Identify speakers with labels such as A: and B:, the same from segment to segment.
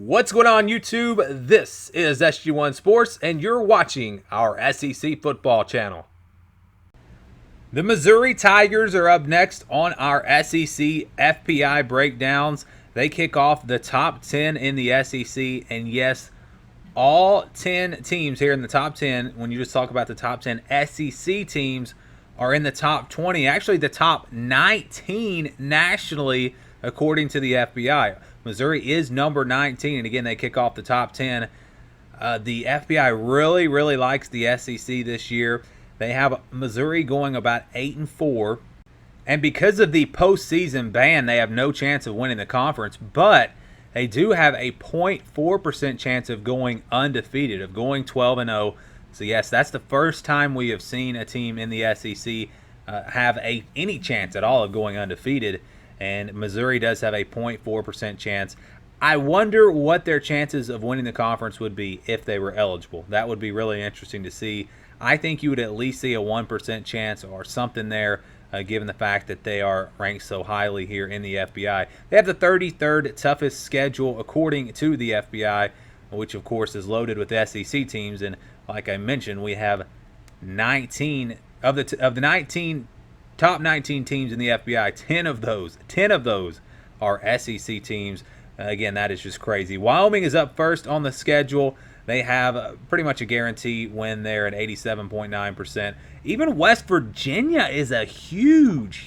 A: What's going on, YouTube? This is SG1 Sports, and you're watching our SEC football channel. The Missouri Tigers are up next on our SEC FPI breakdowns. They kick off the top 10 in the SEC, and yes, all 10 teams here in the top 10, when you just talk about the top 10 SEC teams, are in the top 20. Actually, the top 19 nationally, according to the FBI. Missouri is number 19, and again, they kick off the top 10. The FBI really likes the SEC this year. They have Missouri going about 8-4, and because of the postseason ban, they have no chance of winning the conference, but they do have a 0.4% chance of going undefeated, of going 12-0. So yes, that's the first time we have seen a team in the SEC have any chance at all of going undefeated. And Missouri does have a 0.4% chance. I wonder what their chances of winning the conference would be if they were eligible. That would be really interesting to see. I think you would at least see a 1% chance or something there, given the fact that they are ranked so highly here in the FBI. They have the 33rd toughest schedule according to the FBI, which of course is loaded with SEC teams. And like I mentioned, we have 19 of the 19 top 19 teams in the FBI, 10 of those are SEC teams. Again, that is just crazy. Wyoming is up first on the schedule. They have pretty much a guarantee win there at 87.9%. Even West Virginia is a huge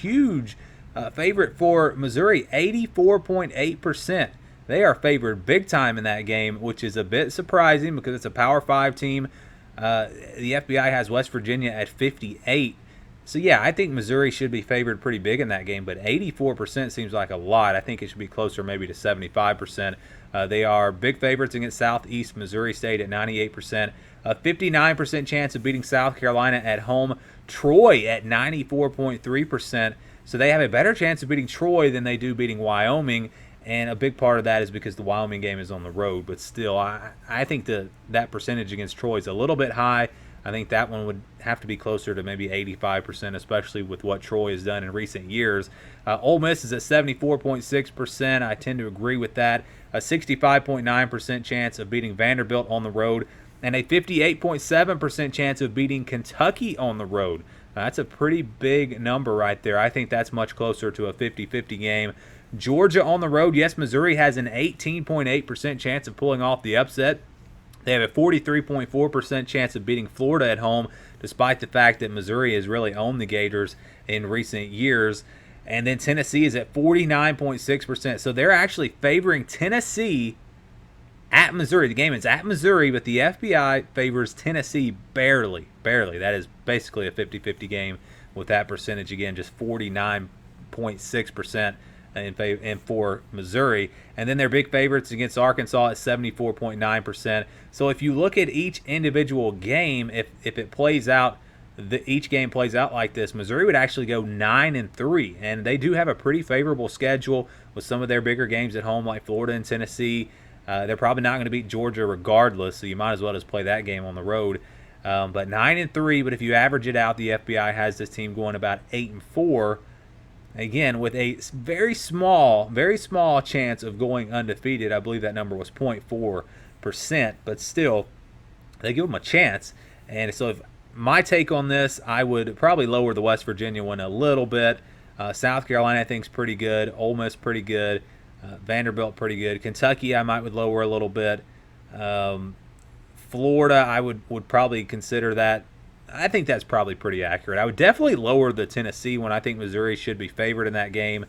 A: favorite for Missouri, 84.8%. They are favored big time in that game, which is a bit surprising because it's a Power 5 team. The FBI has West Virginia at 58. So, yeah, I think Missouri should be favored pretty big in that game, but 84% seems like a lot. I think it should be closer maybe to 75%. They are big favorites against Southeast Missouri State at 98%. A 59% chance of beating South Carolina at home. Troy at 94.3%. So they have a better chance of beating Troy than they do beating Wyoming, and a big part of that is because the Wyoming game is on the road. But still, I think that percentage against Troy is a little bit high. I think that one would have to be closer to maybe 85%, especially with what Troy has done in recent years. Ole Miss is at 74.6%. I tend to agree with that. A 65.9% chance of beating Vanderbilt on the road, and a 58.7% chance of beating Kentucky on the road. That's a pretty big number right there. I think that's much closer to a 50-50 game. Georgia on the road. Yes, Missouri has an 18.8% chance of pulling off the upset. They have a 43.4% chance of beating Florida at home, despite the fact that Missouri has really owned the Gators in recent years. And then Tennessee is at 49.6%. So they're actually favoring Tennessee at Missouri. The game is at Missouri, but the FBI favors Tennessee barely. That is basically a 50-50 game with that percentage. Again, just 49.6%. And for Missouri, and then they're big favorites against Arkansas at 74.9%. So if you look at each individual game, if it plays out, each game plays out like this, Missouri would actually go 9-3, and they do have a pretty favorable schedule with some of their bigger games at home, like Florida and Tennessee. They're probably not going to beat Georgia regardless, so you might as well just play that game on the road. But 9-3, but if you average it out, the FBI has this team going about 8-4. Again, with a very small chance of going undefeated. I believe that number was 0.4%, but still, they give them a chance. And so my take on this, I would probably lower the West Virginia one a little bit. South Carolina I think is pretty good. Ole Miss pretty good. Vanderbilt pretty good. Kentucky I would lower a little bit. Florida I would probably consider that. I think that's probably pretty accurate. I would definitely lower the Tennessee one. I think Missouri should be favored in that game,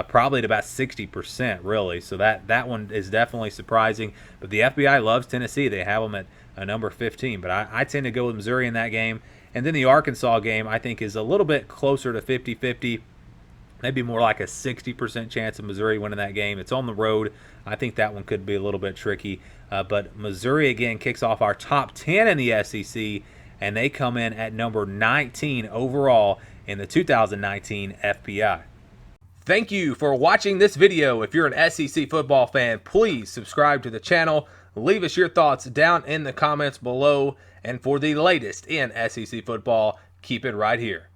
A: probably at about 60%, really. So that one is definitely surprising. But the FBI loves Tennessee. They have them at number 15. But I tend to go with Missouri in that game. And then the Arkansas game, I think, is a little bit closer to 50-50. Maybe more like a 60% chance of Missouri winning that game. It's on the road. I think that one could be a little bit tricky. But Missouri, again, kicks off our top 10 in the SEC. And they come in at number 19 overall in the 2019 FPI. Thank you for watching this video. If you're an SEC football fan, please subscribe to the channel. Leave us your thoughts down in the comments below. And for the latest in SEC football, keep it right here.